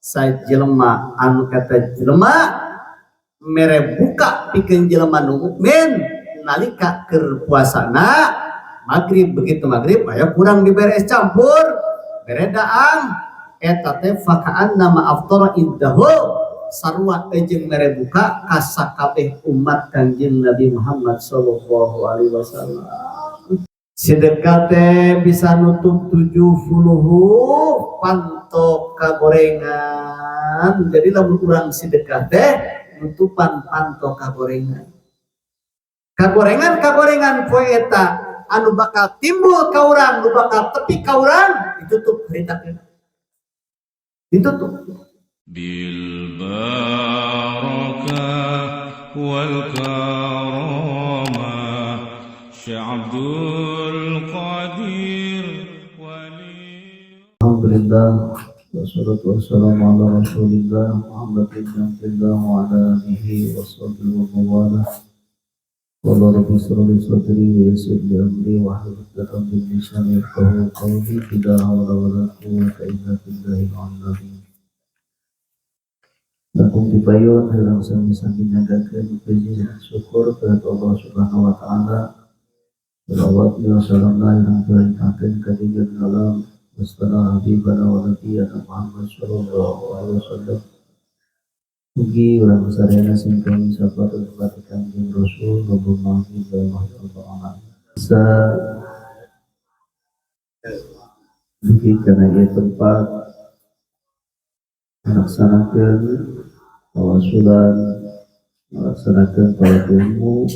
sajelema anu kata jelema mere buka pikeun jelema nu mukmin nalika keur puasana maghrib, begitu maghrib aya kurang diberes campur bere daang eta teh faka'anna ma aftara indahu sarua jeung mere buka ka sakabeh umat Kanjeng Nabi Muhammad sallallahu alaihi wasallam. Sedekah teh bisa nutup 70 pantok kagorengan. Jadi lamun urang sedekah teh nutupan pantok kagorengan. Kagorengan poe eta anu bakal timbul ka urang, anu bakal tepi ka urang ditutup harita. Ditutup bil barakah wal karamah sya'abdul qadir wali. Alhamdulillah wassalatu wassalamu ala rasulillah Muhammad ibn Abdullah wa ala alihi washabbihi wa wala. Qala rabbi shrah li sadri wa yassir li amri wa hlul 'uqdatam min lisani yafqahu qawli. La hawla wa la quwwata illa billahil 'aliyyil. Lakum dipayun dalam sami-sami nyagakeun puji dan syukur kepada Allah Subhanahu wa taala. Salawat wa salam yang berkahkan kadigan alam wastana habibana wa nabiyana Muhammad sallallahu alaihi wasallam. Mugi urang sadayana sing kami sabar kepada Kanjeng Rasul sallallahu alaihi wasallam. Sa mugi kana ieu tempat melaksanakan tawasulan, melaksanakan tawaf ilmu.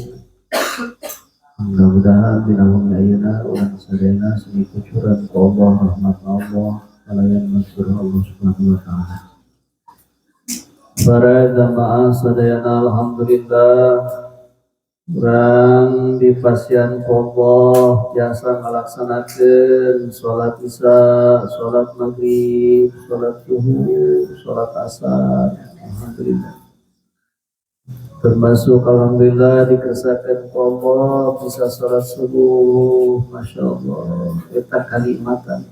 Mudah-mudahan binaulnya ayeuna urang sadayana sing kucuran ka Allah rahmat Allah kalayan mansur Allah Subhanahu wa taala. Para jamaah sadayana alhamdulillah urang dipasian ka Allah biasa ngalaksanakeun salat isya, salat maghrib, salat zuhur, salat asar. Alhamdulillah. Termasuk alhamdulillah dikersakakeun ku Allah bisa salat subuh, masyaallah eta kanikmatan.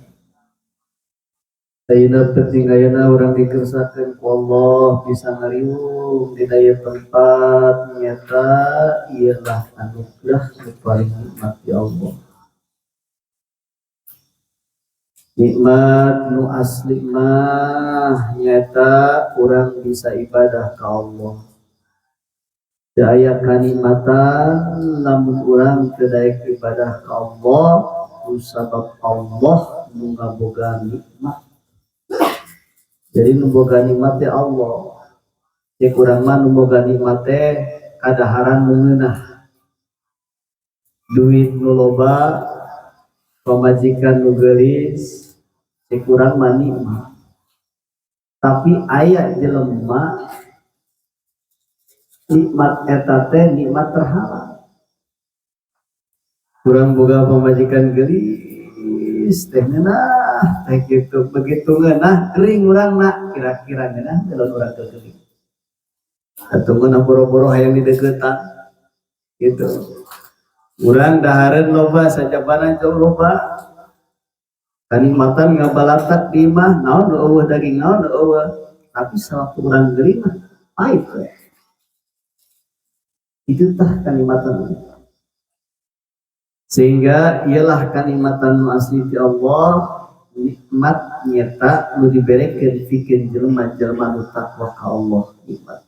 Ayeuna penting ayeuna urang dikersakakeun ku Allah bisa ngariung di daya tempat nyata ialah anugerah nu paling nikmat di Allah. Nikmat nu asli mah nyata urang bisa ibadah ka Allah. Daya kanikmatan lamun urang teu daek ibadah ka Allah kusabab Allah nu ngaboga nikmat. Jadi nu boga nikmat teh Allah. Cek urang mah nu boga nikmat teh kadaharan nu ngeunah. Duit nu loba, pamajikan nu geulis, cek urang mah nikmat. Tapi aya jelema nikmat eta teh nikmat terhalang. Kurang boga pamajikan geulis teh ngeunah teh kitu begitu ngeunah gering urangna kira-kira ngeunah dalam urang teu geuling. Atuh ngeunah boro-boro hayang di deuketan gitu. Urang dahareun loba sajabana jauh loba. Kanikmatan ngabalatak di mah naon nu eueuh daging naon nu eueuh. Tapi sawaktu urang geuling mah pait we. Itu tah kanikmatan. Sehingga ialah kanikmatan nu asli ti Allah, nikmat nyata nu diberekeun pikeun jelema-jelema nu takwa ka Allah nikmat.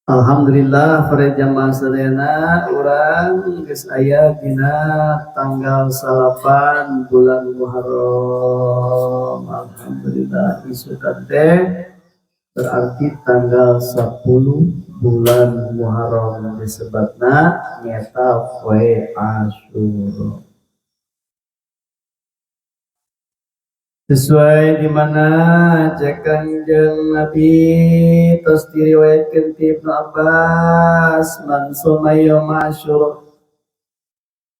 Alhamdulillah para jamaah sadayana urang geus aya dina tanggal 8 bulan Muharram. Alhamdulillah isukan teh berarti tanggal 10 bulan Muharram disebutna nyata poe Asyura. Sesuai di mana Kanjeng Nabi tos diriwayatkeun ti Ibnu Abbas man soma yaum Asyura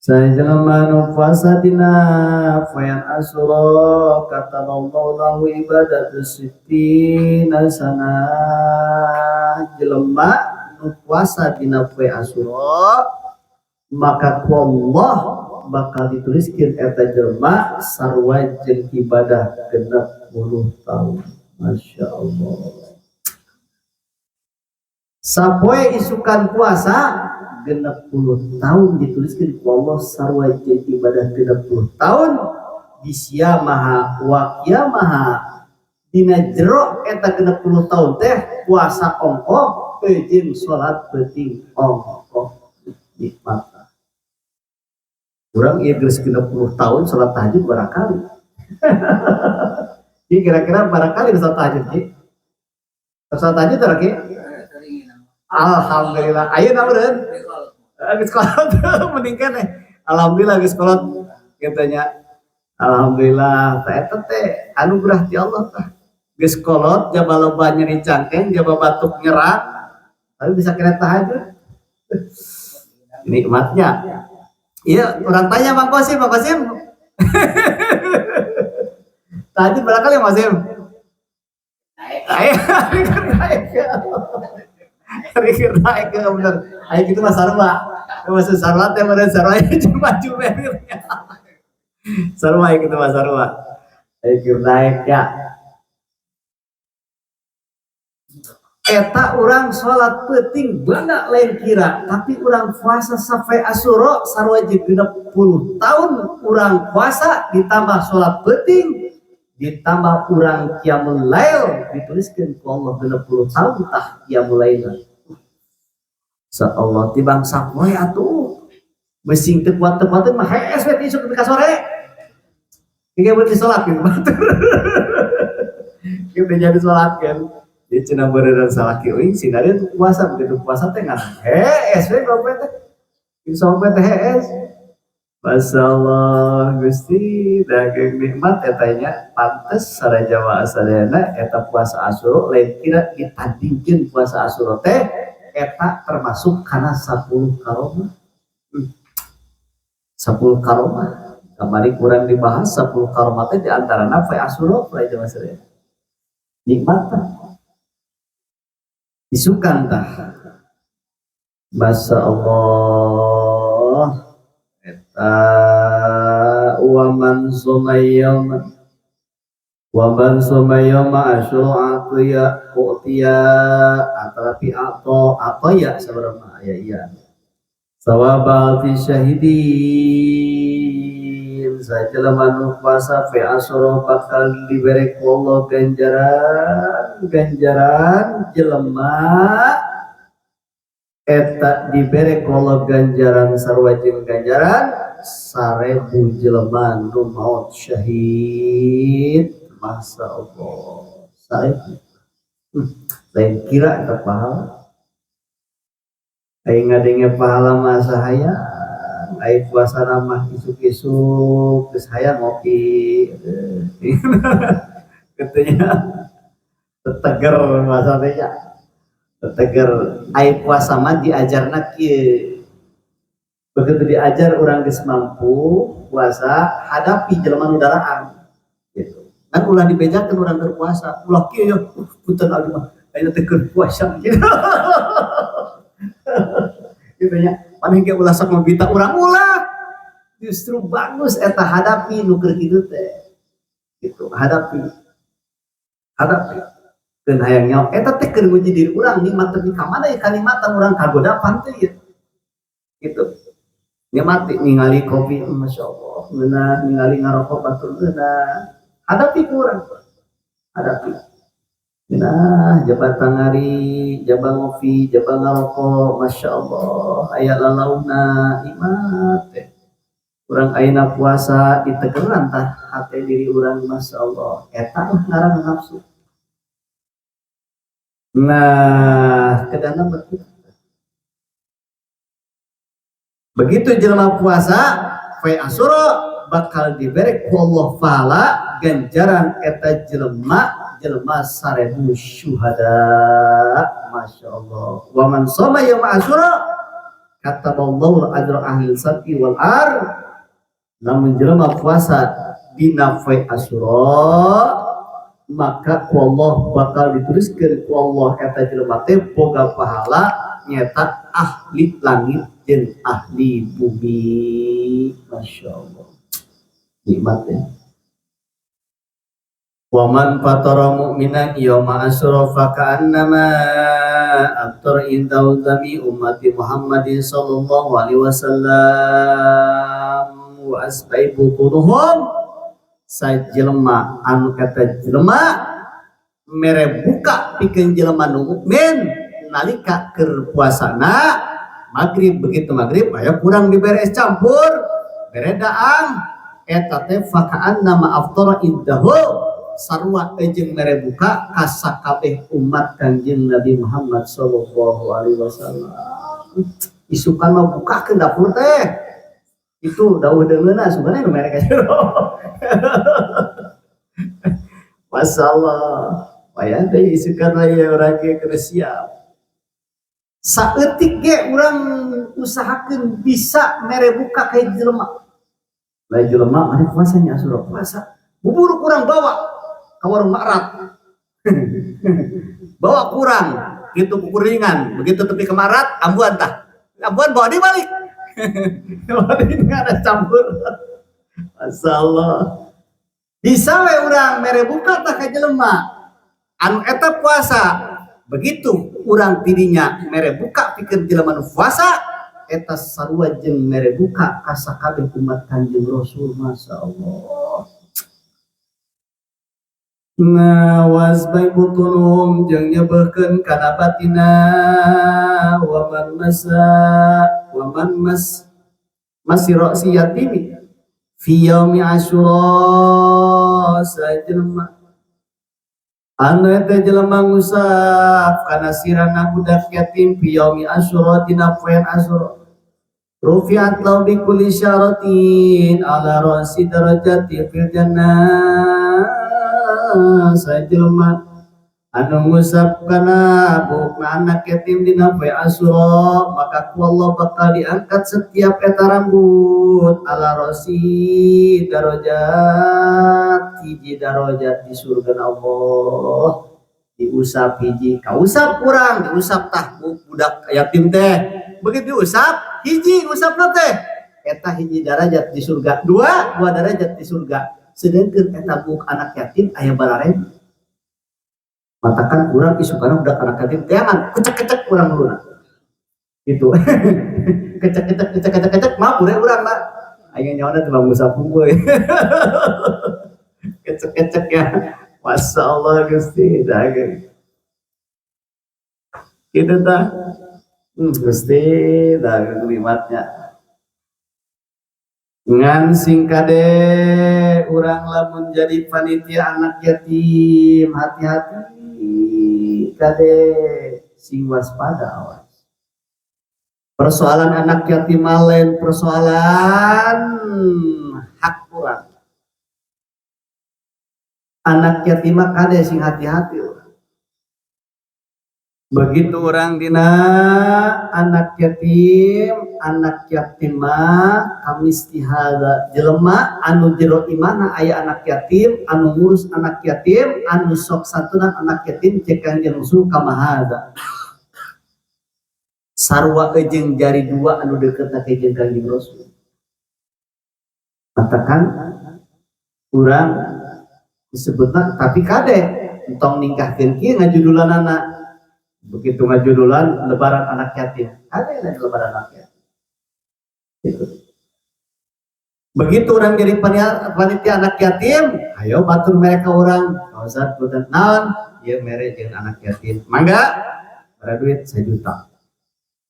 sajelema nu puasa dina poean Asyura kataballahu lahu ibadatu sittina sanah. Jelema nu puasa dina poe Asyura maka ku Allah bakal dituliskeun eta jelema sarua jeung ibadah genep tahun. Masya Allah. Sapoe isukan puasa 60 tahun dituliskan ku Allah sarwa ibadah 30 tahun bisya maha wakia maha dina jero eta 60 tahun teh puasa ongkoh jeung salat penting ongkoh nikmat. Urang ieu geus 60 tahun salat tahajud barakali. Ini kira-kira barakali salat tahajud ki. Salat tahajud tara ki? Alhamdulillah. Ayeuna meureun. Geus kolot mending keneh. Alhamdulillah geus kolot katanya. Alhamdulillah eta teh anugerah ti Allah tah. Geus kolot jaba loba nyeri cangkeng, jaba batuk nyerang, tapi bisa kena tahajud. Nikmatnya. Iya, orang tanya Bang Qasim. Tahajud berapa kali Mas Qasim? Naik ya bener. Ayo gitu Mas Sarwa. Mas Sarwa teh bener Sarwa cuma jumernya. Sarwa gitu Mas Sarwa. Ayo naik ya. Eta orang sholat penting banget lain kira, tapi orang puasa sampai Asyura sarwa 60 tahun orang puasa ditambah sholat penting ditambah orang qiyamul lail dituliskan ku Allah 60 tahun tah qiyamul lail. Insyaallah tibang sapoe atuh besing teu kuat-kuat mah hees we isuk ka sore. Ieu berarti salat gitu. Kita jadi salat kan. Dia cina beneran salah kieuing sinari puasa begitu puasa teh ngan hees we bapak teh. Insyaallah teh hees. Masyaallah Gusti daging nikmat eta nya pantes sarajawa asalna eta puasa Asyura lain kira ditandingkeun puasa Asyura teh eta termasuk kana 10 karomah. 10 karomah. Kamari kurang dibahas 10 karomah teh di antarana poe Asyura poe Jawa Seraya. Nikmat tah. Isukan tah. Masya Allah. Waman sumayyama Asyura ya u'tiya atarapi atau ya seberapa ya sawabati syahidin sajelema nu puasa fi Asyura bakal diberi ku Allah ganjaran jelema eta diberi ku Allah ganjaran sarua jeung ganjaran 1000 jelema nu maut syahid. Masya Allah 1000 lain kira eta pahala aing ngadenge pahala mah sahaya aing puasa mah isuk-isuk geus hayang ngopi katanya teteger masa teh teteger aing puasa mah diajarna kieu. Begitu diajar orang geus mampu puasa hadapi jelema nu daraan gitu. Kan ulah dibejakeun urang keur puasa. Ulah kieu ya punten abdi mah ayeuna teh keur puasa gitu. Gitu nya. Paling ge ulah sok mabita urang ulah. Justru bagus eta hadapi nu keur kitu teh. Gitu, hadapi. Keun hayang nyaho eta teh keur nguji diri urang nikmat teh ka mana ya kalimatan urang kagodapan teh gitu. Nikmati ningali kopi Masya Allah ngeunah ningali ngarokok batur ngeunah hadapi kurang hadapi ngeunah jabat tangari jabat ngopi jabat ngarokok Masya Allah aya lalauna nikmat teh urang ayeuna puasa ditegeran tah hate diri urang Masya Allah eta mah ngaranna nafsu. Nah kedana betul. Begitu jelema puasa fi Asyura bakal diberi ku Allah pahala ganjaran eta jelema 1000 syuhada. Masya Allah. Wa man shoma yaum Asyura kataballahu ajra ahli sabi wal ar. Namun jelema puasa dina fi Asyura maka ku Allah bakal dituliskeun ku Allah eta jelema teh boga pahala nyata ahli langit jeung ahli bumi. Masya Allah nikmat ya. Wa man fatara mu'minan yawma asyura fa ka'annama aftar indau zami ummati Muhammadin sallallahu alaihi wasallam wa asbai butunuhum sajelema anu eta jelema mere buka pikeun jelema nu mukmin nalika keur puasana magrib, begitu magrib aya kurang dibere es campur bere daang eta teh fa ka'annama aftara indahu sarua jeung mere buka ka sakabeh umat Kanjeng Nabi Muhammad sallallahu alaihi wasallam. Isukan mah bukakeun dapur teh. Itu dawuh deungeuna sebenarnya nu mere ka jero. Masyaallah. Aya teh isukan aya urang ge keur siap. Saeutik ge urang usahakeun bisa mere buka ka jelema. Lain jelema mane puasanya Asyura puasa. Bubur kurang bawa ke warung Ma'rat. Bawa kurang gitu kukuringan begitu tepi ke Ma'rat ambuan tah ambuan bawa di balik. Bawa di nggak ada campur. Masyaallah bisa we urang mere buka tah ka jelema anu eta puasa begitu urang tidinya mere buka pikeun jelema nu puasa eta sarua jeung mere buka ka sakabeh umat Kanjeng Rasul. Masyaallah. Ngawas baik butunum jeung nyebeuhkeun kana batina wa man masira si yatimi fi yaumi asyura sajelema anu eta jelema ngusap kana sirana budak yatim fi yaumi asyura dina poe asyura rufiat lau bi kulli syaratin ala rasi darajati fil jannah sajelema anu ngusap kana bukna anak yatim dina poe asyura maka ku Allah bakal diangkat setiap eta rambut ala rasi darajat hiji darajat di surga Allah diusap hiji kausap kurang diusap tah budak yatim teh begitu diusap hiji usapna teh eta hiji darajat di surga dua darajat di surga sedangkan eta buk anak yatim aya barare matakan kurang isukana budak anak yatim teangan kecek-kecek kurang dulu gitu. kecek mah urang mah aya nyawana teh ngusap hungkul. Kecek-kecek ya. Masyaallah Gusti dagang. Kitu tah. Gusti dagang limatnya. Ngan sing kade urang lamun jadi panitia anak yatim hati-hati kade sing waspada awas. Persoalan anak yatim lain persoalan hak urang. Anak yatim kade sing hati-hati urang. Begitu orang dina anak yatim kami istihada jelema anu jero imana aya anak yatim anu ngurus anak yatim anu sok santunan anak yatim cek Kanjeng Rasul kamahada sarua jeung jari dua anu deukeut ka jeung Kanjeng Rasul katakan urang disebutna tapi kade entong ningkahkeun kieu ngajudulanana begitu ngajudulan lebaran anak yatim ada yang lebaran anak yatim gitu. Begitu orang jadi panitia anak yatim ayo batur mereka orang kawasan bukan naon ya mere jeung anak yatim mangga ada duit 1 juta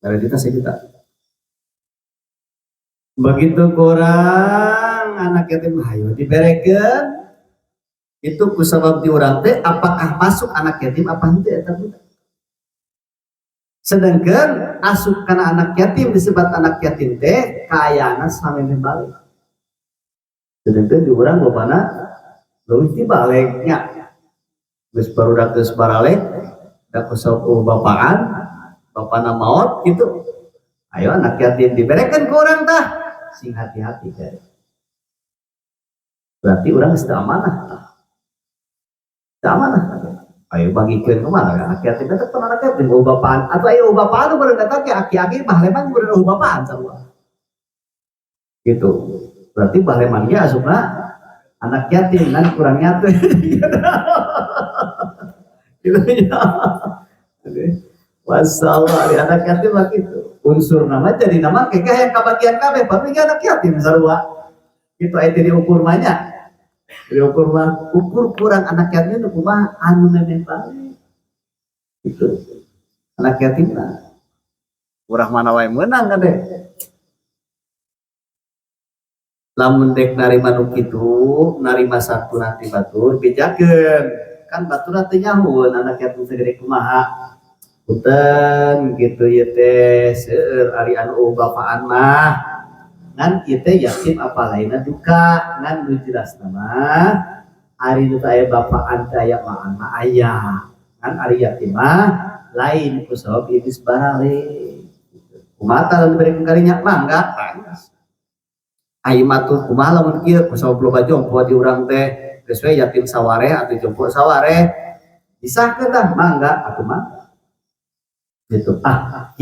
ada duitnya 1 juta begitu kurang anak yatim ayo diberekeun itu kusabab di urang teh apakah masuk anak yatim apa henteu eta budak. Sedangkan asup kana anak yatim disebut anak yatim teh kaayana sameme balik. Sedangkan di urang lobana leuwih ti balegnya. Geus barudak geus baralek da kusab bapaan, bapana maot gitu. Ayo anak yatim diberekeun ku urang tah. Sing hati-hati teh. Berarti urang geus teu amanah tah. Teu amanah. Ayo bagikeun kemana kan anak yatim tetep anak yatim bapaan atau ayo bapaan baru datang ke aki-aki bahleman baru bapaan sarua gitu berarti bahleman ge asupna anak yatim kan kurangnya tuh gitu ya. Masalah di anak yatim lah gitu. Unsur nama jadi nama kayak kebagian kabeh, tapi anak yatim sarua. Itu aya diukur banyak. Diukur mah ukur kurang anak yatim itu kumaha anu nenek bae. Gitu. Anak yatim lah. Urang mana wae meunang kan deh. Lamun dek narima nu kitu, narima satu nanti batur pijakeun. Kan batur teh nyahoun anak yatim segede kumaha. Punten gitu ya teh seueur ari anu bapaan mah ngan ieu teh yatim apalaina duka ngan nu jelas mah ari nu aya bapaan teh aya maan mah aya ngan ari yatim mah lain ku sabab ieu geus barale kumaha tah diberi kalinya mangga ai matur kumaha lamun kieu ku sabab loba jompo di urang teh geus we yatim sawareh atuh jompo sawareh disahkeun tah mangga atuh mah gitu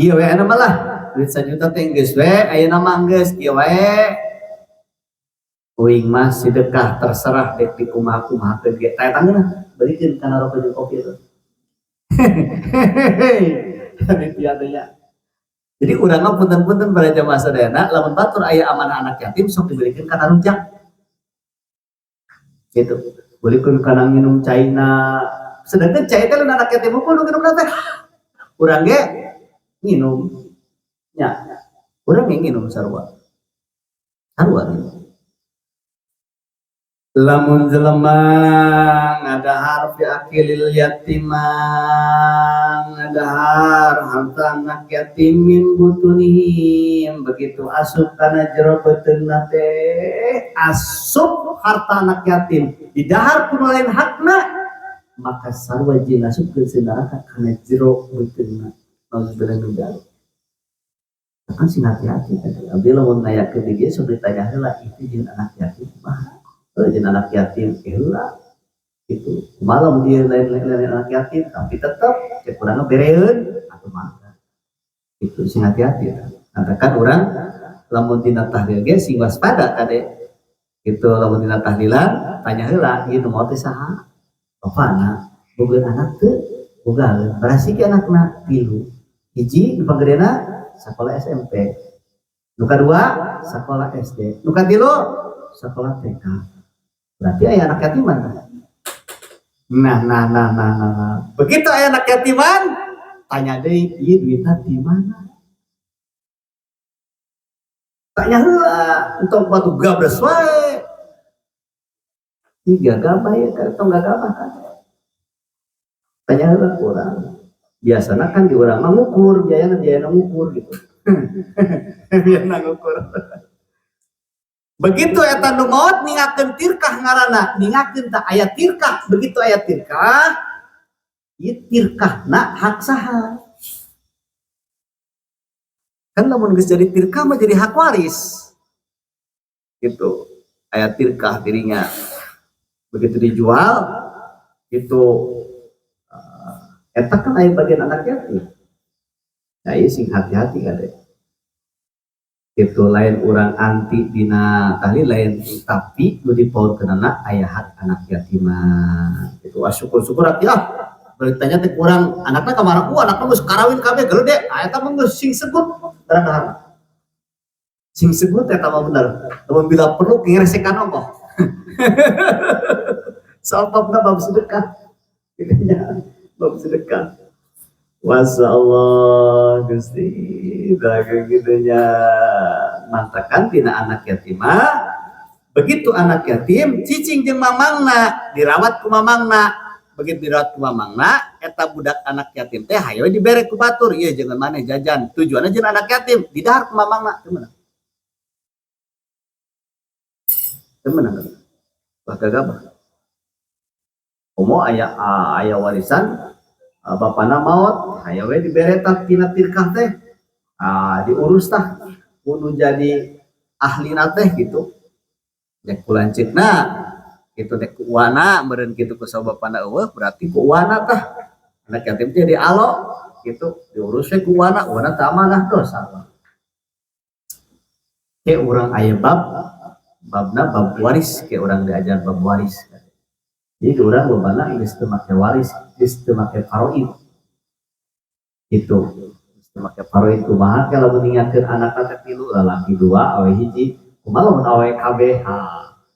iya we anu malah duit 1 juta teh geus we ayeuna mah geus kieu wae uing mah sedekah terserah dek di kumaha-kumahakeun ge tah eta geuna beulikeun kana rokok jeung kopi itu panitia teh nya jadi urang mah punten-punten para jamaah sadayana lamun batur aya amanah anak yatim sok dibelikeun kana rujak gitu beulikeun kana minum caina sedangkan cai teh lamun anak yatim kudu minum teh urang ge nginum nya urang ge nginum sarua gitu. Lamun jelema ngadahar fi akilil yatimang ngadahar harta anak yatim min butunihim begitu asup kana jero beuteungna teh asup harta anak yatim didahar ku lain hakna maka sarua jeung asupkeun neraka kana jero beuteungna nauzubillah min dzalik kan sing hati-hati kan abdi lamun nayakeun di dieu sok ditanya heula itu jeung anak yatim mah jeung anak yatim heula gitu malam dia lain anak yatim tapi tetap cek urang bereun atuh mangga itu sing hati-hati katakan urang lamun dina tahlil ge sing waspada kade gitu lamun dina tahlilan tanya heula ieu nu mau teh saha bapana boga anak teu boga berasi ge anakna 3 hiji nu panggedena sakola SMP nu kadua sakola SD nu katilu sakola TK berarti aya anak yatiman. Nah. Begitu aya anak yatiman, tanya deui ieu duitna di mana? Tanya heula, entok batu gabres wae. Ieu gagabah ya tong gagabah kan. Tanya heula urang. Biasana kan di urang mah ngukur, biayana ngukur gitu. Biayana ngukur. Begitu eta nu maot ningakeun tirkah ngaranna ningakeun tah aya tirkah begitu aya tirkah ieu tirkahna hak saha kan lamun geus jadi tirkah mah jadi hak waris gitu aya tirkah dirinya begitu dijual itu eta kan aya bagian anak yatim nah ieu sing hati-hati kade itu lain orang anti dina tahlil lain tapi nu dipaurkeunana aya hak anak yatimah itu syukur-syukur ati beritanya teh kurang anakna kamana anakna geus karawin kabeh geude eta mah geus sing segut barang sing segut eta mah bener lamun bila perlu ngeresekan ongkoh sababna bab sedekah gitunya bab sedekah Masya Allah Gusti dagang gitunya mantakan tina anak yatimah begitu anak yatim cicing jeung mamangna dirawat ku mamangna begitu dirawat ku mamangna eta budak anak yatim teh hayo dibere ku batur ieu jangan maneh jajan tujuanna jeung anak yatim didahar ku mamangna teu meunang gagabah komo aya warisan bapana maot hayo we dibere tah tina tirkah teh diurus tah kudu jadi ahlina teh gitu dek kulanceukna gitu dek ku uwana meureun kitu ku sabapana eueuh berarti ku uwana tah anak yatim teh dialo gitu diurus we ku uwana teh amanah dosa ke urang aya bab babna bab waris ke orang diajar bab waris. Jadi orang lobana geus teu make waris, geus teu make faraid. Itu geus teu make faraid kumaha kalau meninggalkeun anak-anak tilu lalaki 2 awe hiji kumaha mun awe kabeh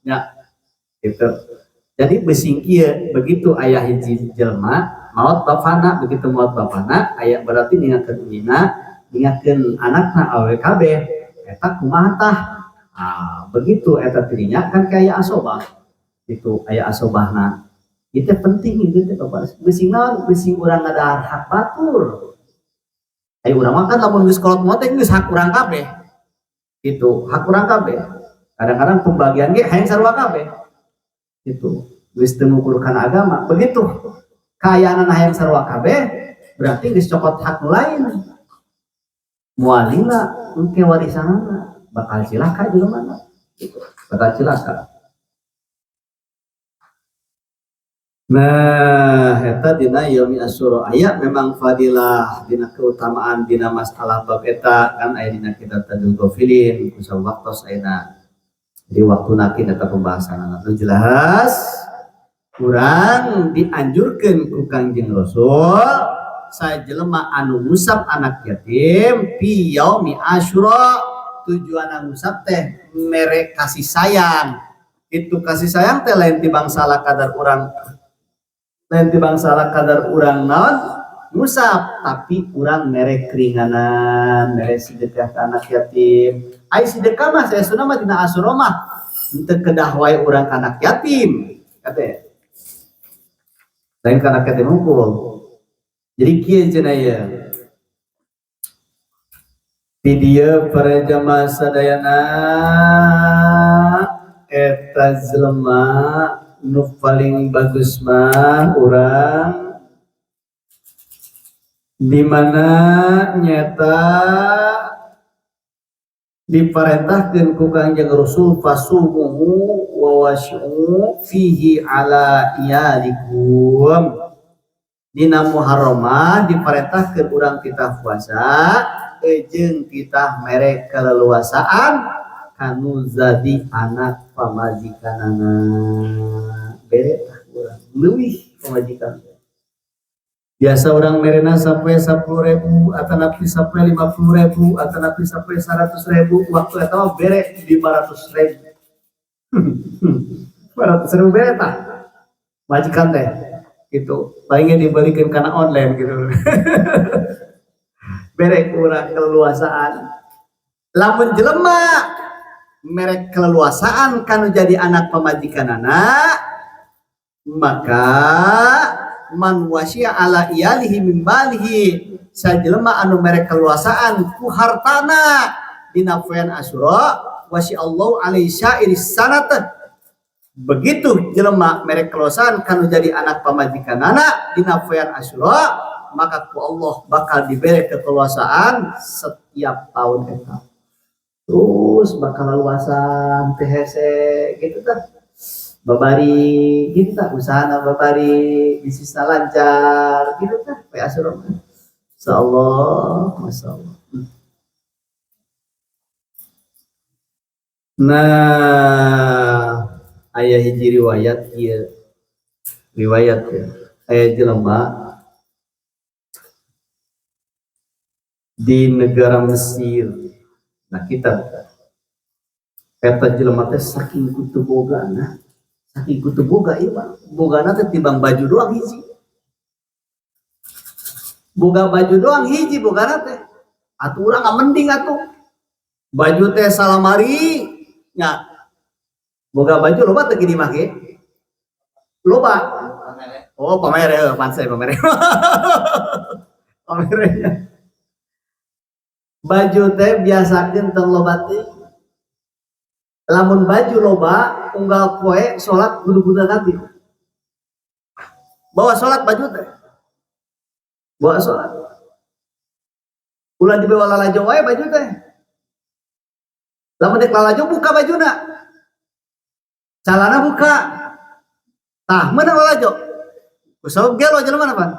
nya gitu. Jadi besing kieu begitu ayah hiji jelma maot bapana begitu maot bapana aya berarti ninggalkeun ulina ninggalkeun anakna awe kabeh eta kumaha tah. Begitu eta tidinya kan kaya asobah. Itu aya asobahna itu penting itu Bapak besing naon besing urang ada hak batur aya urang mah kan lamun geus kolot mote geus hak urang kabeh itu hak urang kabeh kadang-kadang pembagian ge hayang sarua kabeh itu geus teu ngukur kana agama begitu kaayana hayang sarua kabeh berarti geus cokot hak nu lain moal lila engke warisanana bakal cilaka jelema gitu bakal cilaka. Nah, eta dina yaumi asyura aya memang fadilah dina keutamaan dina masalah bab eta kan aya dina kitab Tadul Ghafilin kusal waktos ayeuna di waktu nakin eta pembahasan anu jelas kurang dianjurkeun ku Kangjeng Rasul sajelema anu ngusap anak yatim fi yaumi asyura tujuan ngusap teh mere kasih sayang itu kasih sayang teh lain tibang salah kadar urang nanti bangsa kadar urang naon ngusap tapi urang mere keringanan mere sedekah ka anak yatim ai sedekah mah saya sunah mah dina asyura mah henteu kedah wae urang ka anak yatim kate lain ka anak yatim hungkul jadi kieu cenah ieu di dieu para jamaah sadayana eta jelema nu paling bagus mah urang di mana nyata diperintahkeun ku Kangjeng Rasul fasumuhu wa wasyu fihi ala iyalikum dina Muharramah diperintahkeun urang kita puasa jeung kita mere keleluasaan kanu jadi anak pamajikanana bere urang leuwih pamajikan biasa orang merena sampai 10.000 atau napi sampai 50.000 atau napi sampai 100.000 waktu eta bere 500.000 500.000 bere tah majikan teh gitu palingnya dibalikin karena online gitu bere kurang keleluasaan lamun jelema merek keleluasaan kanu jadi anak pamajikanana maka man wasya ala iyalihi min balihi sajelema anu merek keleluasaan ku hartana dina poean asyura wasya Allah alaihi syairis sanat begitu jelema merek keleluasaan kanu jadi anak pamajikanana dina poean asyura maka ku Allah bakal diberi keleluasaan setiap tahun eta terus bakal luasan THC gitu kan babari gitu kan usahana babari bisnisna lancar gitu kan kayak asyura insyaallah masyaallah. Nah aya hiji riwayat ieu riwayat ya aya jelema di negara Mesir. Nah kita eta jelema teh saking kutu bogana saking kutu boga ieu mah bogana teh tibang baju doang hiji boga baju doang hiji bogana teh atuh urang mending atuh baju teh salamari nya boga baju loba teh gini make loba oh pamere pansai pamere pamerenya baju teh biasa tentang loba teh lamun baju loba unggal poe salat kudu-kudu ganti bawa salat baju teh bawa salat ulah dibawa lalajo wae baju teh lamun dek lalajo buka bajuna calana buka tah meunang lalajo kusabab gelo jelema mana pan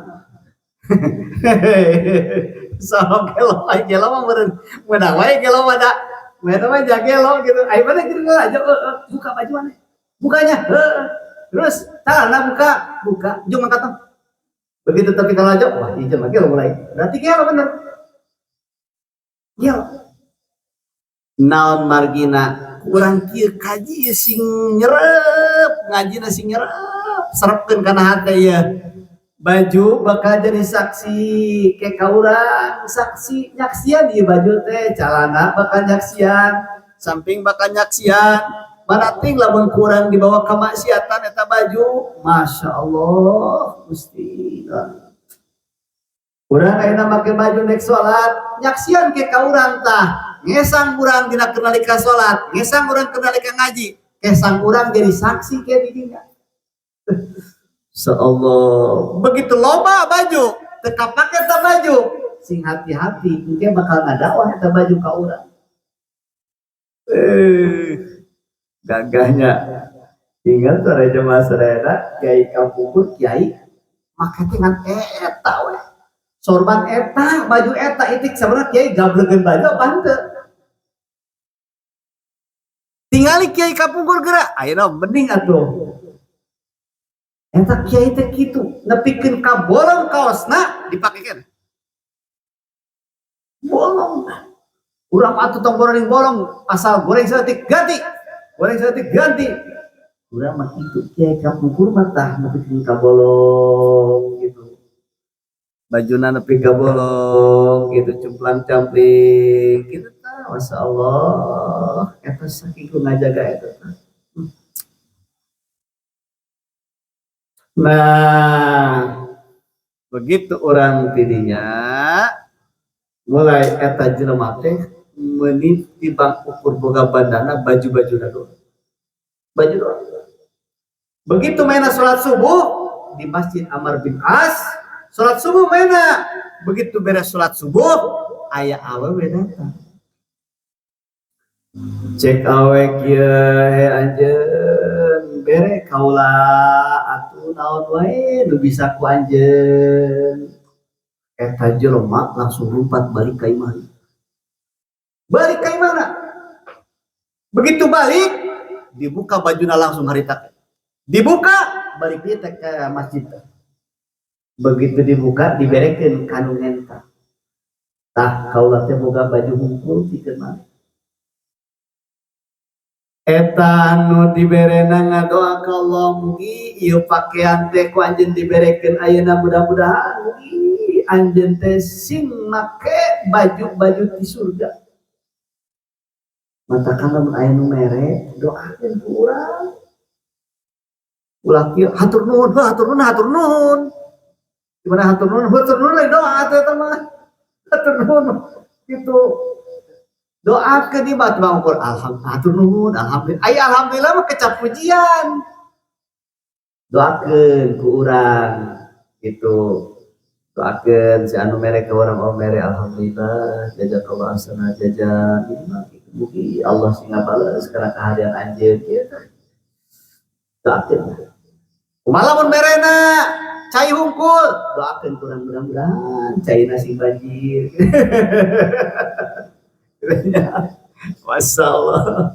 sabab gelo ai gelo mah menang wae gelo mah da Mereka mah jagelo gitu. Ayo mana gitu aja buka baju mana? Bukanya. Terus celana buka. Jom angkat. Begitu tapi kalau aja wah ijen lagi mulai. Berarti gelo bener. Gelo. Naon margina kurang kieu kaji sing nyerep, ngajina sing nyerep, serepkeun kana hate ya. Baju bakal jadi saksi ke kaurang, saksi nyaksian di baju teh, calana bakal nyaksian, samping bakal nyaksian, manating lamun kurang dibawa kemaksiatan eta baju, masya Allah, Gusti. Urang ayeuna make baju nek salat, nyaksian ke kaurang tah, ngesang urang dina kenalika salat, ngesang urang kenalika ngaji, ngesang urang jadi saksi ke didinya. Allah begitu loba baju teka pakai ta baju sing hati-hati mungkin bakal ngadakwah eta baju ka urang gagahnya ingat sore jemaah serena kiai kampungkur kiai make dengan eta we sorban eta baju eta itik sabarna kiai gablegeun baju apa henteu tingali kiai kampungkur geura ayeuna mending atuh eta kiai teh kitu nepikeun ka bolong kaosna dipakekeun bolong urang atuh tong goreng bolong asal goreng saeutik ganti urang mah kitu kiai kapukur mah tah nepikeun ka bolong gitu bajuna nepi ka bolong gitu cumplang-campling gitu tah masyaallah eta saking ngajaga eta tah. Nah, begitu orang tidinya mulai eta jelema teh meuni tibang ukur boga bandana baju-bajuna doang. Baju doang. Begitu maina salat subuh di Masjid Amr bin As, salat subuh maina. Begitu beres salat subuh aya awewe datang. Cek awe kieu he anjeun bere kaula atuh naon wae nu bisa ku anjeun eta jelema langsung lompat balik ka imah begitu balik dibuka bajuna langsung harita dibuka balik dia ke masjid begitu dibuka diberekeun kanu ngenta tah kaula teh boga baju hungkul pikeun mah eta anu diberena ngadoa ka Allah mugi ieu pakaian teh ku anjeun diberekeun ayeuna mudah-mudahan mugi anjeun teh sing make baju-baju di surga. Mata kana mun aya nu mere doakeun ku urang. Ulah kieu hatur nuhun. Gimana hatur nuhun lain doa teh eta mah. Hatur nuhun kitu. Doakeun di batu bangkur alhamdulillah aya alhamdulillah mah kecap pujian doakeun ku urang gitu doakeun si anu mere ke urang mere alhamdulillah jazakallahu ahsana jaza mugi Allah sing ngabaleus kana kahadiran anjeun kieu doakeun kumaha mun merena cai hungkul doakeun kurang mudah-mudahan caina sing banjir Masya Allah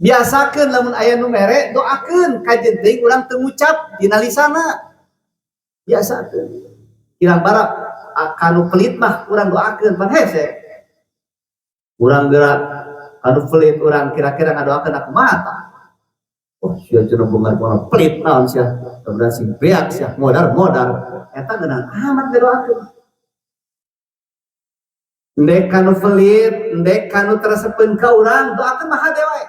biasakeun lamun aya nu mere doakeun kajen teuing urang teu ngucap dina lisana biasakeun kirang barak kanu pelit mah urang doakeun pan hese urang geura kanu pelit urang kira-kira ngadoakeun aku mata oh sia cenah bungar pelit naon sia kemudian si beak sia modar eta geunang amat doakeun ndek kanu pelit, ndek kanu teresepeun ka urang, doakeun mah hade wae.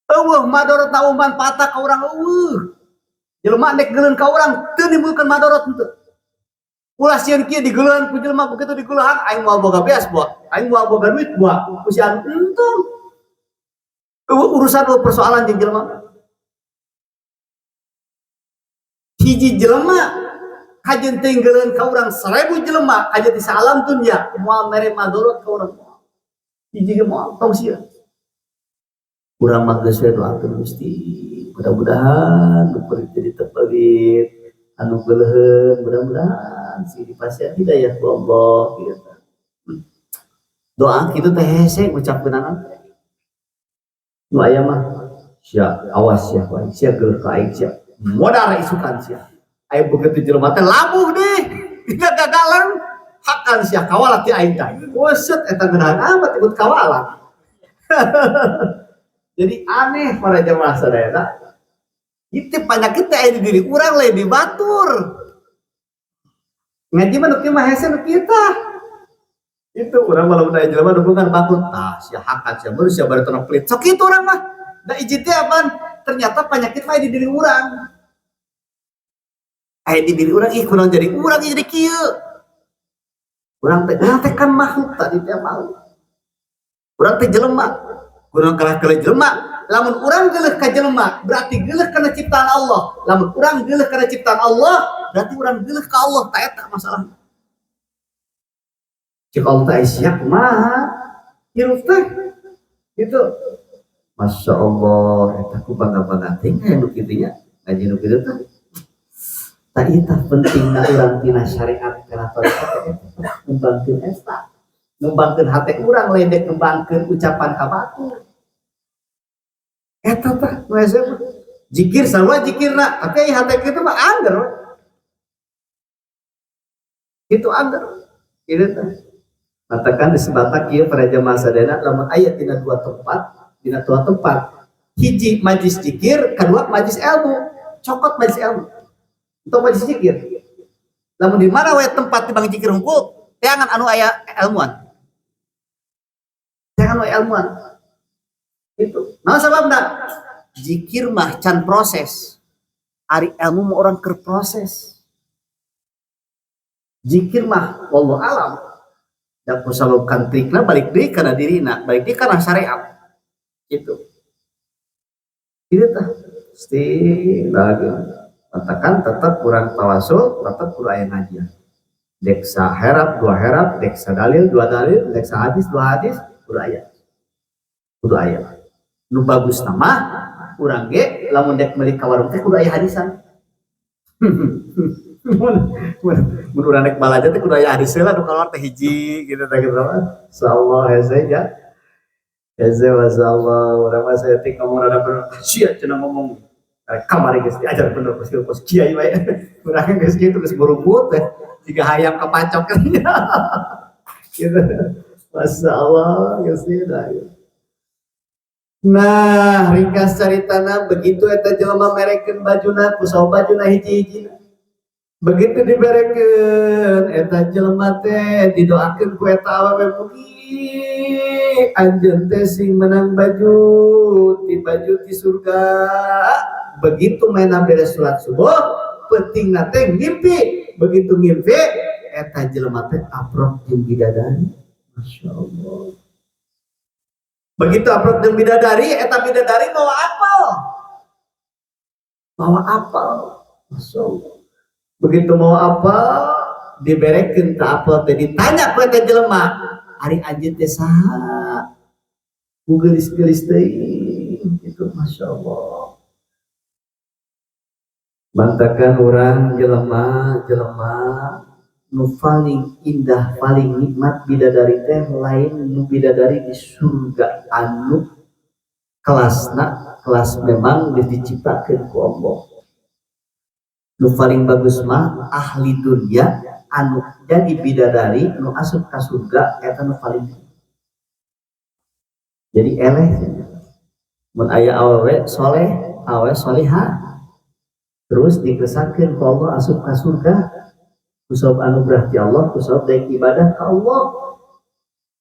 Eueuh madorotna uman patah ka urang eueuh. Jelema ndek geuleun ka urang teu nimbulkeun madorot henteu. Ulah sieun kieu digeuleun ku jelema begitu digeulehan aing moal boga beas boa, aing moal boga duit boa, ku si anu entung. Urusan persoalan jeung jelema. Hiji jelema kajen tenggeleun ka urang 1000 jelema kajen di salam dunya moal mere madorot ka urang hiji ge moal tong sia urang mah geus we doakeun Gusti mudah-mudahan beureut jadi tepelit anu beuleuheun mudah-mudahan si dipasihan hidayah ku Allah kieu Doa kitu teh hese ngucapkeun nu aya mah sia awas sia ku sia geuleuh ka aing sia modal isukan sia aya begitu jelema teh labuh deh tiga gagalan hakan sia kawalat ti aing teh buset eta geunahan amat ikut kawalat. Jadi aneh para jamaah sadayana itu penyakit teh aya di diri urang lain di batur ngaji mah nu kieu mah hese nu kita itu orang malah udah jelema hubungan bangkrut tah sia hakan sia baru sia baru pelit sok itu orang mah da ijit teh apaan ternyata penyakit mah di diri urang aya di diri urang ih kunaon jadi urang jadi kieu urang teh kan makhluk tadi teh makhluk urang teh jelema urang kalah kala jelema lamun urang geuleuh ka jelema berarti geuleuh kana ciptaan Allah lamun urang geuleuh kana ciptaan Allah berarti urang geuleuh ka Allah tah eta masalahna. Cik Allah tak siap mah hirup teh gitu Masya Allah eta ku bangga-bangga teh anu kitu nya ngaji nu kitu teh tah ieu tah pentingna urang tina syariat kana tarekat ngembangkeun eta ngembangkeun hate urang lain dek ngembangkeun ucapan ka batur eta tah nu hese mah zikir sarua zikirna tapi aya hate kitu mah angger kitu angger kitu tah. Katakan disebata kieu para jamaah sadayana lamun aya tina dua tempat hiji majlis zikir kedua majlis ilmu cokot majlis ilmu untuk majlis zikir lamun di mana we tempat tibang zikir hungkul teangan anu aya ilmuan teangan anu ilmuan itu naon sababna zikir mah can proses ari ilmu mah orang keur proses zikir mah wallahu alam dan kusalurkan trikna balik deui kana dirina balik deui kana syariat gitu tah pasti lagi katakan tetap kurang tawasul tetap kurang aya ngajian dek saherap dua herap dek sadalil dua dalil dek sahadis dua hadis kudu aya nu bagus nama urang ge lamun dek meuli ka warung teh kudu aya hadisan. Mun urang rek balaja teh kudu aya hadis lah nu kalor teh hiji gitu teh gitu mah. Insyaallah hese ya. Hese masyaallah urang mah saya tik ngomong rada bener. Sia cenah ngomong kamari geus diajar bener pos kiai wae. Urang geus kitu geus burubut teh jiga hayam kapacok nya. Gitu. Masyaallah geus dah. Nah, ringkas caritana begitu eta jelema merekeun bajuna kusaha bajuna hiji-hiji. Begitu diberekeun eta jelema teh didoakeun ku eta awewe mugi anjeun teh sing menang baju ti surga. Begitu maena beres salat subuh pentingna teh ngimpi. Begitu ngimpi eta jelema teh aprok jeung bidadari. Masyaallah. Begitu aprok jeung bidadari eta bidadari bawa apel. Masyaallah. Begitu mau apa diberekeun ka apel teh ditanya ku eta jelema ari anjeun teh saha ku geulis-geulis teuing gitu masyaallah bantakan urang jelema nu paling indah paling nikmat bidadari teh lain nu bidadari di surga anu kelas memang geus diciptakeun ku Allah. Nu paling bagus mah ahli dunia anu jadi bidadari nu asup ka surga eta nu paling jadi eleh mun aya awewe soleh awewe solihah terus dikesakeun ku Allah asup ka surga kusab anugerah ti Allah kusab daek ibadah ka Allah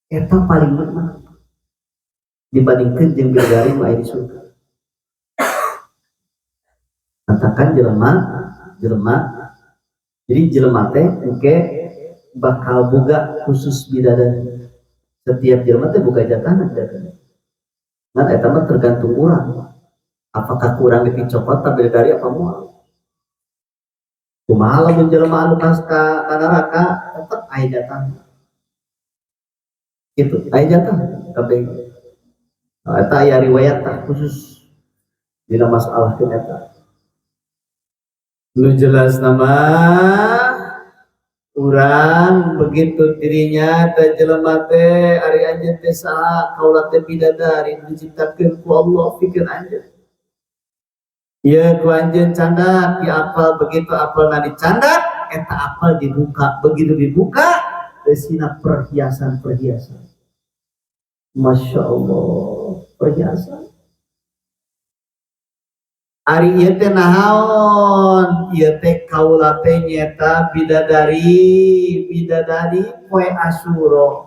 eta paling nikmat dibandingkeun jeung bidadari nu aya di surga. Katakan jelema jadi jelema teh engke bakal boga khusus bidadari setiap jelema teh boga jatahna bidadari ngan eta mah tergantung urang apakah kurang dicopot ta bidadari apa moal kumaha lamun jelema anu ka neraka tetep aya jatahna gitu aya jatah kabeh eta aya riwayat tah khusus dina masalah eta nu jelas nama Urang begitu dirinya teh jelema teh ari anjeun teh saha kaula teh bidadari diciptakeun ku Allah pikeun anjeun. Ieu ku anjeun candak di apal begitu apalna dicandak eta apal dibuka begitu dibuka eusina perhiasan-perhiasan. Masya Allah perhiasan. Ari ieu teh naon? Ieu teh kaula teh nyata bidadari poe Asyura.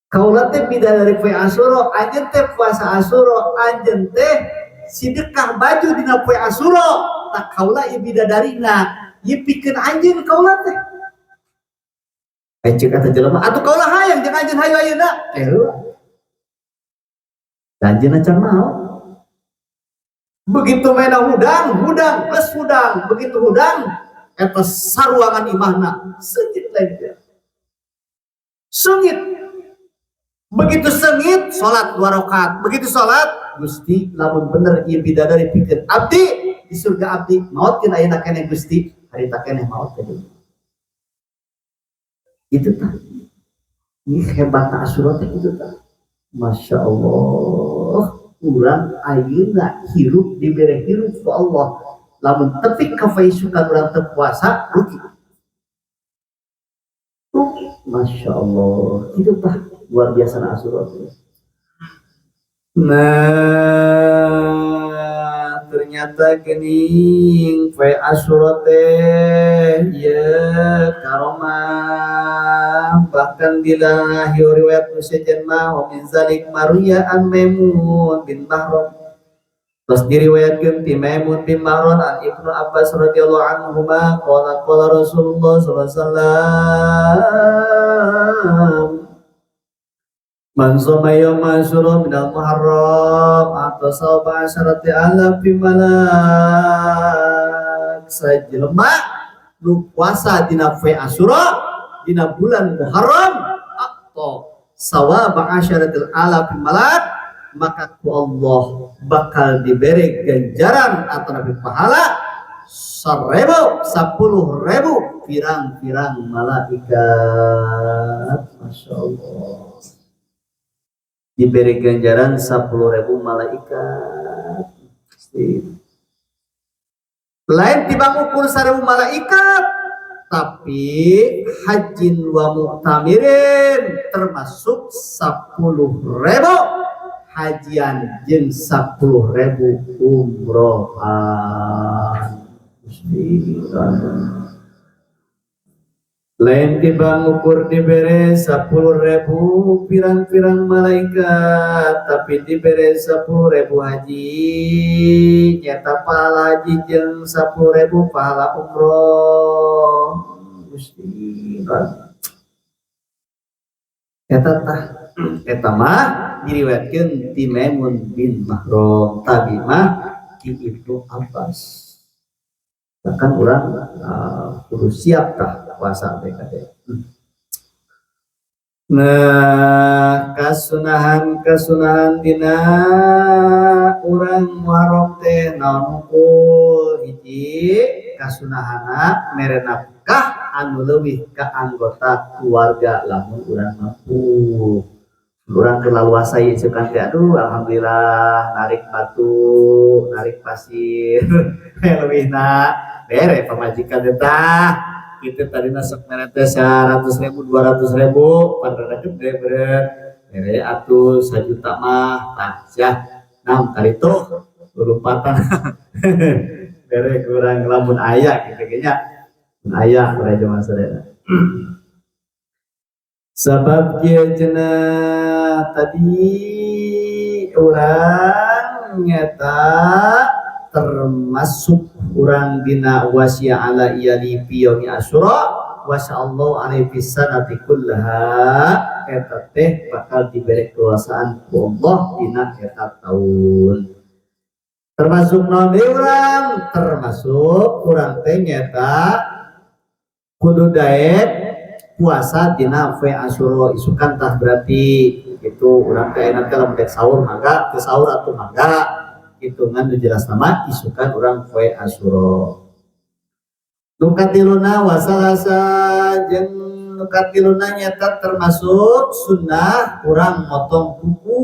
Kaula teh bidadari poe Asyura, anjeun teh puasa Asyura, anjeun teh sedekah baju dina poe Asyura. Tak kaula ieu bidadarina, ieu pikeun anjeun kaula teh. Cek kata jelema, atuh kaula hayang jeung anjeun hayu ayeuna. Heuh. Anjeunna can mau. Begitu mena hudang plus hudang, begitu hudang eta saruangan imahna seungit lain seungit, begitu seungit salat 2 rakaat, begitu salat Gusti lamun bener ieu bidadari pikeun abdi di surga abdi maotkeun ayeuna keneh Gusti harita keneh maot teh itu tah ini hebatna Asyura teh itu tah. Masya Allah urang ayeuna hirup dibere hirup ku Allah lamun tepik kafaisukan urang teu puasa rugi. Masya Allah itu tah luar biasa na Asyura. Nah ternyata geuning poe Asyura teh ieu karomah bahkan bila riwayat musyajan mah wa min zalik maruya an Maimun bin Mahran. Terus diriwayatkeun ti Maimun bin Mahran an Ibnu Abbas radhiyallahu anhuma qala Rasulullah sallallahu alaihi wasallam man shoma yawma Asyura minal Muharram atau sab'a asyarati alafi malak sajelema nu puasa dina poe Asyura dina bulan Muharram atau sawaba asyaratil alafi malak maka ku Allah bakal diberi ganjaran atau nabi pahala 10.000 pirang-pirang malaikat. Masya Allah diberi ganjaran 10.000 malaikat. Lain tibang ukur 1.000 malaikat, tapi hajin wa mu'tamirin termasuk 10.000 hajian jeung 10.000 umrohan. Lain tibang ukur dibere 10.000 pirang-pirang malaikat, tapi dibere 10.000 haji nyata pahala haji jeung 10.000 pahala umroh. Gusti eta mah diriwayatkeun ti Maimun bin Mahran, tadi mah ti Ibnu Abbas. Bahkan urang kudu siap tah puasa teh. Nah, kasunahan dina urang Muharram teh naon hukul hiji kasunahana mere nafkah anu leuwih ka anggota keluarga lamun urang mampu. Urang keur laluasa ieu sukan teh aduh alhamdulillah narik batu, narik pasir leuwihna bere pamajikan teh kita tadi sok merete 100.000 200.000 pada gede bere atuh 1 juta mah tah sia 6 kali tuh lompatan bere kurang lamun aya kitu ge nya mun aya bere jeung sadaya sabab kieu cenah tadi urang nyata termasuk urang dina wasya ala iyali fi yaumi Asyura wasyaallahu alaihi bisanati kullaha eta teh bakal diberi kekuasaan ku Allah dina eta taun. Termasuk naon urang? Termasuk urang teh nyata kudu daek puasa dina poe Asyura isukan tah berarti itu urang teh nanti lamun dek sahur mangga teu sahur atuh mangga hitungan nu jelas nama isukan urang poe Asyura. Nukatiluna wasalasa jeung nukatiluna nyata termasuk sunnah kurang motong kuku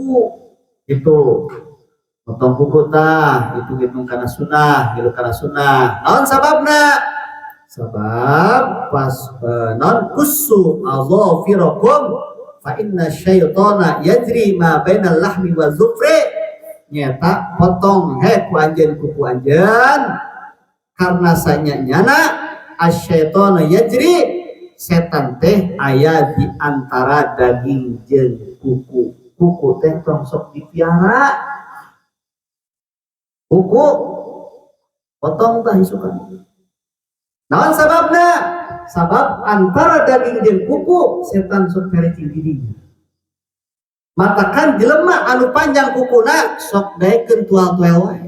itu motong kuku tah itu gitu karena sunnah gitu karena sunnah naon sababna sabab pas non kusu azafirakum fa inna syaitana yajri ma bainal lahmi wa zufri nyata potong ku anjeun kuku anjeun karena sanya nyana asyaitana yajri setan teh aya di antara daging jeung kuku teh tong sok dipiara kuku potong tah isukan naon sababna sabab antara daging jeung kuku setan sok perecing didinya matakan jelema anu panjang kukuna sok daekeun tual-tual wae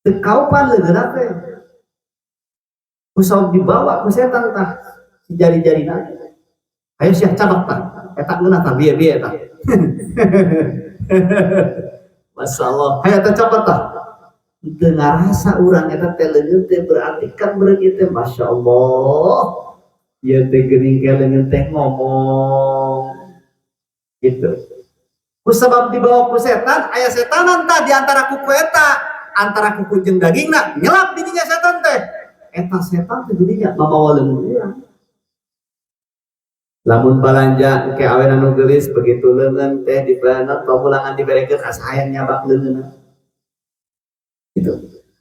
teu kaupan leungeunna teh kusok dibawa ku setan tah si jari-jari nanti ayo siap cabak tah eta ngeunah tah bieu-bieu tah masyaallah hayo teh cabak tah teu ngarasa urang eta teh leungeun teh berarti kan beureuh teh masyaallah ieu teh geuning ke leungeun teh ngomong gitu kusabab dibawa ku setan aya setanan tah di antara kuku eta antara kuku jeung dagingna nyelap didinya setan teh eta setan teh didinya mamawa leungeun urang lamun balanja ke aweuna nu geulis begitu leungeun teh dibana pamulangan diberekeun asa hayang nyabak leungeunna gitu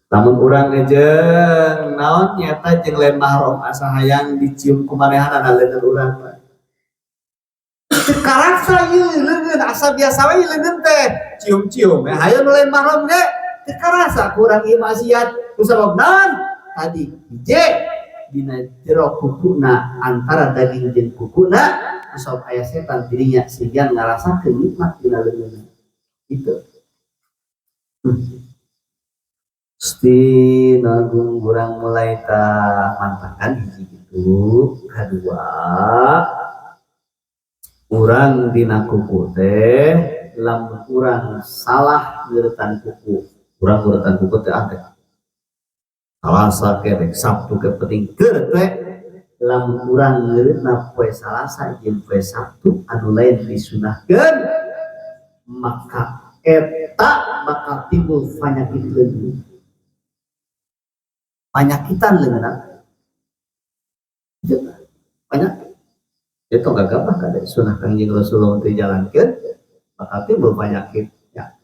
lamun urang jeung naon nyata jeung lain mahram asa hayang dicium kumanehanana leungeun urang karasa ieu leungeun asa biasa wae leungeun teh cium-cium hayu nu lain mahram ge teu karasa kurang ieu maksiat kusabab naon tadi hije dina jero kukuna antara daging jeung kukuna kusabab aya setan dirinya sehingga ngarasakeun nikmat dina leungeun itu Gusti Agung urang mulai tah mantakan hiji kitu kadua urang dina kuku teh lamun urang salah ngeuretan kuku urang ngeuretan kuku teh ate Salasa kerek Sabtu ke penting keur teh lamun urang ngeureutna poe Salasa jeung poe Sabtu anu lain disunahkeun maka eta bakal timbul penyakit leungeun panyakitan leungeunna itu penyakit itu gak gabah kada sunah Kangjeng Rasulullah teh jalankeun bakal timbul penyakit ya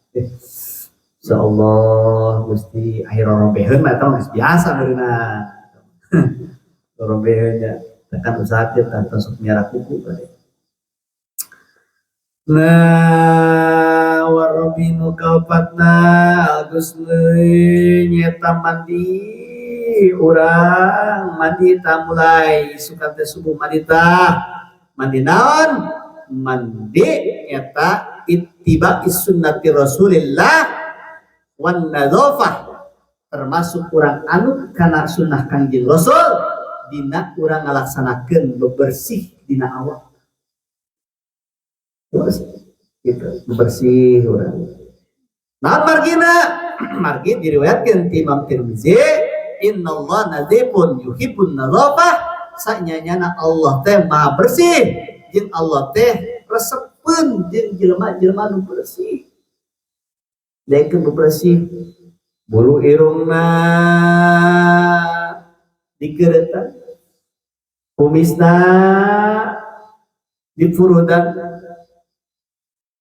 insyaallah Gusti akhir rombeheun mah eta geus biasa beurna rombeheun nya tekan usahakeun tah sok miara kuku tadi nah warabinu kaupatna algus leuy nyeta mandi urang mandi tah mulai suka teh subuh mandi tah mandi naon mandi nyata ittiba sunnati Rasulillah wan nadzafah termasuk urang anu kana sunnah Kangjeng Rasul dina urang ngalaksanakeun bebersih dina awak gitu bebersih urang nah margina margi diriwayatkeun ti Imam Tirmizi innallaha nadzifun yuhibbun nadzafah sanyanyana Allah teh maha bersih jeung Allah teh resepeun jeung jelema-jelema nu bersih daekeun bebersih bulu irungna dikeuretan kumisna dipurudan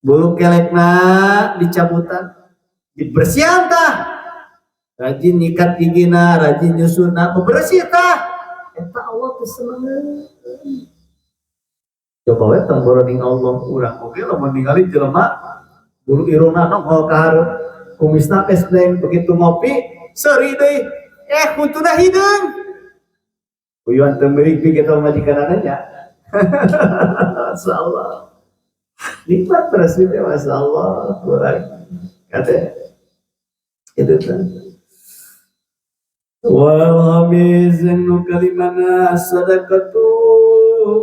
bulu kelekna dicabutan dibersihan tah rajin nyikat gigina rajin nyusunna bebersih tah eta Allah teh seneng coba we tamboroning Allah urang oge lamun ningali jelema bulu irungna nongol ka hareup kumisna pesdeng begitu ngopi seuri deui kuntuna hideung uyuan teu meurik pi kitu majikanana nya masyaallah nikmat bersih teh masyaallah urang kate itu kan wal hamiz nu kalimana sadaqatu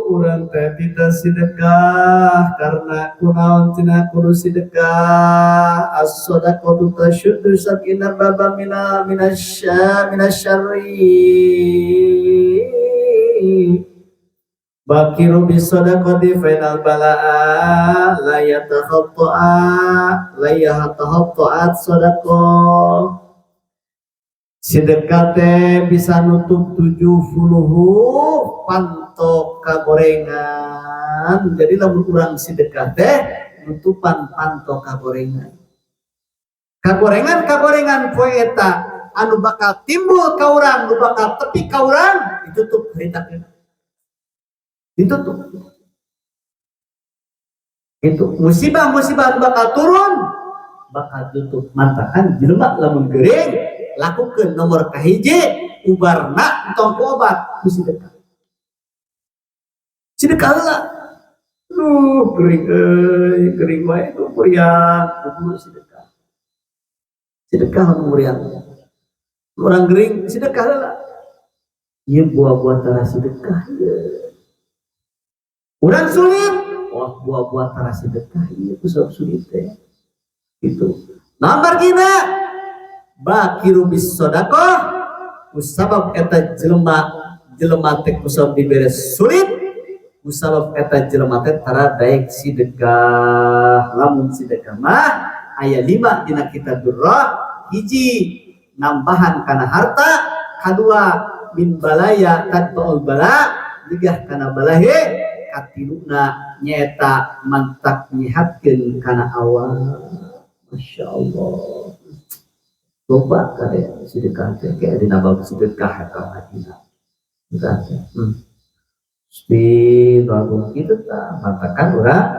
urang teh tidak sedekah karena kunaon tina kudu sedekah as-shadaqatu tasyuddu sakinal baba minasyarri bakiru bisadaqati fainal balaa la yatahatta'at sadaqah. Sedekah teh bisa nutup 70 pantok kagorengan. Jadi lamun urang sedekah teh nutupan pantok kagorengan. Kagorengan poe eta anu bakal timbul ka urang, anu bakal tepi ka urang ditutup haritakeun. Ditutup. Itu musibah-musibah bakal turun, bakal tutup. Mantakan jelema lamun geuring lakukan nomor kahiji ubarna entong ku obat ku sedekah. Sedekah heula. Gering wae ku muriang kudu sedekah. Sedekah muriang. Orang gering sedekah heula. Ieu buah-buah tara sedekah ieu. Urang sulit, wah buah-buah tara sedekah ieu kusab sulit teh. Gitu. Nomor gina bakiru bis sodaqah kusabab eta jelema teh kusab diberes sulit kusabab eta jelema teh tara daek sedekah. Lamun sedekah mah aya 5 dina kitab durrah. Hiji nambahan kana harta, kadua min balaya tadbaul bala digah kana balahe, katiluna nyaeta mantak nyihatkeun kana awal. Masyaallah. Loba kade sedekah teh kayak dina bab sedekah ka hadina. Berarti Di bagus kitu tah matakan urang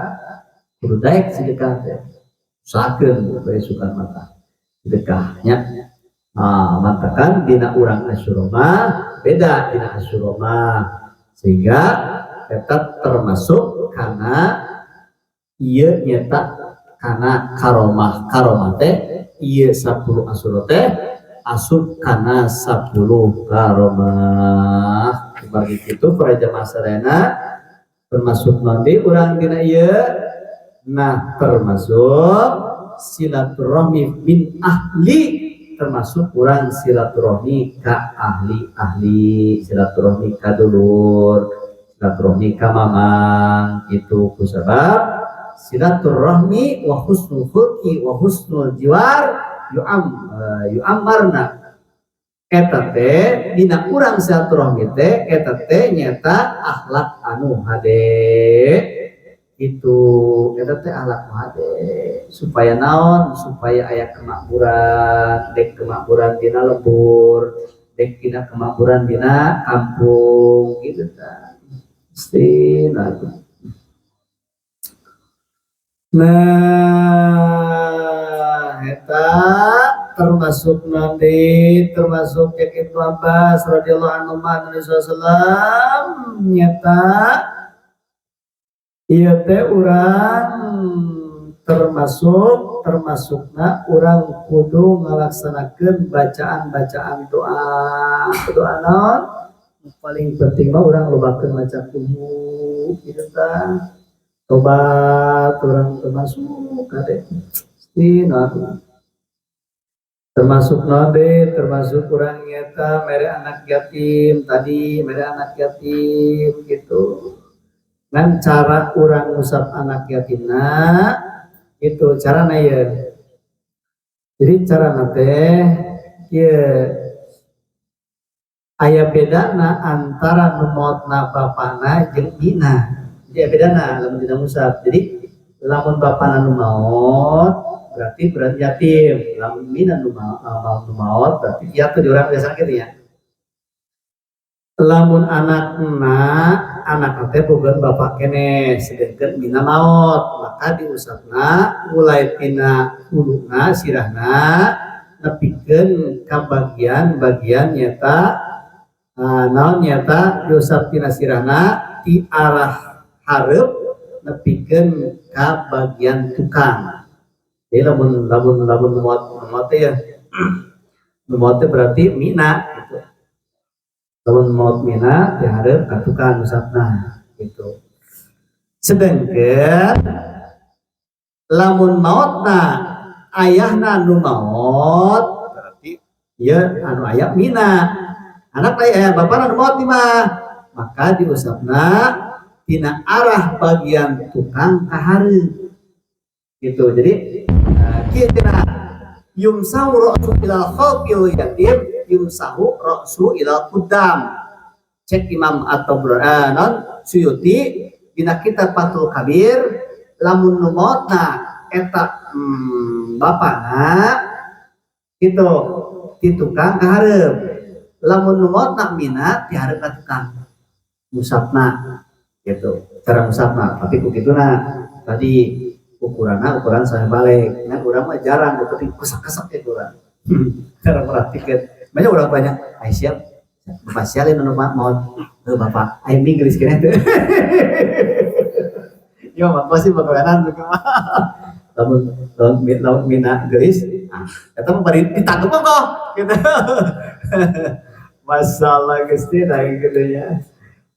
kudu daek sedekah teh. Usahakeun bae sukan mata sedekahnya. Matakan dina urang Asyura mah beda dina Asyura mah, sehingga eta termasuk kana ieu nyata kana karomah teh ieu 10 Asyura teh asup kana 10 karomah. Bagi itu para jamaah sadayana termasuk nanti urang dina ieu nah termasuk silaturahmi bin ahli, termasuk urang silaturahmi ka ahli silaturahmi ka dulur, silaturahmi ka mamang. Itu kusabab silaturahmi wa husnul khulqi wa husnul jiwar yu'ammarna eta teh dina urang silaturahmi teh eta teh nyata akhlak anu hade. Itu eta teh akhlak anu hade supaya naon, supaya aya kemakmuran, dek kemakmuran dina lembur, dek dina kemakmuran dina kampung gitu tah. Mesti nah eta termasuk nanti termasuk Ibnu Abbas radhiyallahu anhu Nabi sallallahu nyata ieu teh urang termasukna urang kudu ngalaksanakeun bacaan doa naon paling penting mah urang lobakeun maca kubu kitu tah. Tobat urang termasuk kade termasuk nabe termasuk urang nyata mere anak yatim tadi mere anak yatim gitu. Ngan cara urang ngusap anak yatimna itu carana ya. Jadi carana teh ye aya bedana antara nu maotna bapana jeung dina. Jadi bedana lamun dina ngusap. Jadi lamun bapana nu maot berarti yatim, lamun mina nu maot berarti yatim di urang biasa kitu ya. Lamun anak teh boga bapak kene sedengkeun mina maot, maka diusapna mulai tina huluna sirahna nepikeun ka bagian nyata naon nyata diusap tina sirahna di arah hareup nepikeun ka bagian tukang. Jadi lamun maot ya maot berarti mina gitu. Lamun maot mina dihareup ka tukang usapna gitu. Sedangkan lamun mautna ayahna nu maut berarti ya anu aya mina anak bapak nu maut mah maka diusapna tina arah bagian tukang kahareup gitu. Jadi kieu yumsahu ra'su ilal khalqil yatim yumsahu ra'su ilal qudam. Cek Imam atau non Suyuti dina kitab Fathul Kabir lamun nu mautna eta bapana gitu di tukang kahareup, lamun nu mautna mina ti hareup ka tukang musapna gitu cara musapna. Tapi begituna tadi ukuran saya balik nah urang mah jarang tapi kesak-kesak ya urang cara praktikan banyak urang banyak ai siap bapak sialin anu mau bapak ai Inggris kene teh yo bapak sih bakalan tuh mah lamun mina geus eta mah bari ditangkep kok gitu masalah geus teh da kitu nya.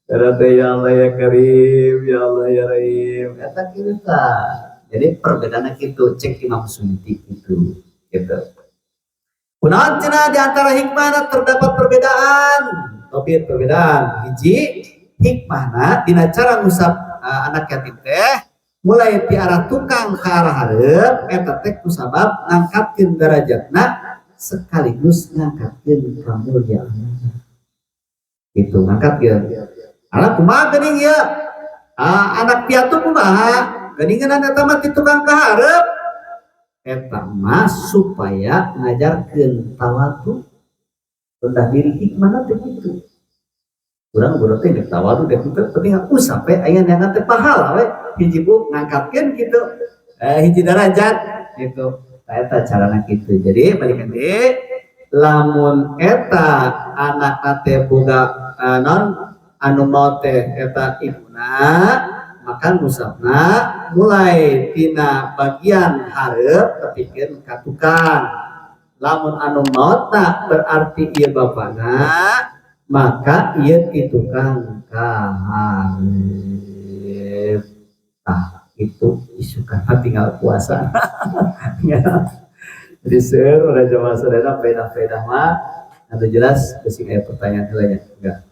Karena ya Allah ya Karim, ya Allah ya Rahim, kata kita. Jadi perbedaannya gitu, cek Imam Suyuti itu, gitu. Kunaon cenah di antara hikmahna terdapat perbedaan, tapi perbedaan. Hiji hikmahna dina cara ngusap anak yatim teh, mulai ti arah tukang ke arah hareup, eta teh kusabab ngangkatkeun derajatna sekaligus ngangkatkeun kamulyaanna. Itu ngangkatkeun. Anak kumaha geuning ya? Anak piatu kumaha? Geuningan eta mah ti tukang kahareup. Eta mah supaya ngajarkeun tawadu. Rendah diri hikmahna teh kitu. Urang bodoh teh dek tawadu dek teu penting usap we aya neangan teh pahala we. Hiji bu ngangkatkeun kitu. Hiji derajat gitu. Eta carana kitu. Jadi balik deui lamun eta anak teh boga non anu maut teh eta ibuna maka musapna mulai tina bagian hareup tepikeun ka tukang. Lamun anu mautna berarti ieu bapana maka ieu ti tukang kahareup. Tah itu isukana tinggal puasa. Jadi seur udah jamaah saudara beda-beda mah anu jelas geus aya pertanyaan heula nya enggak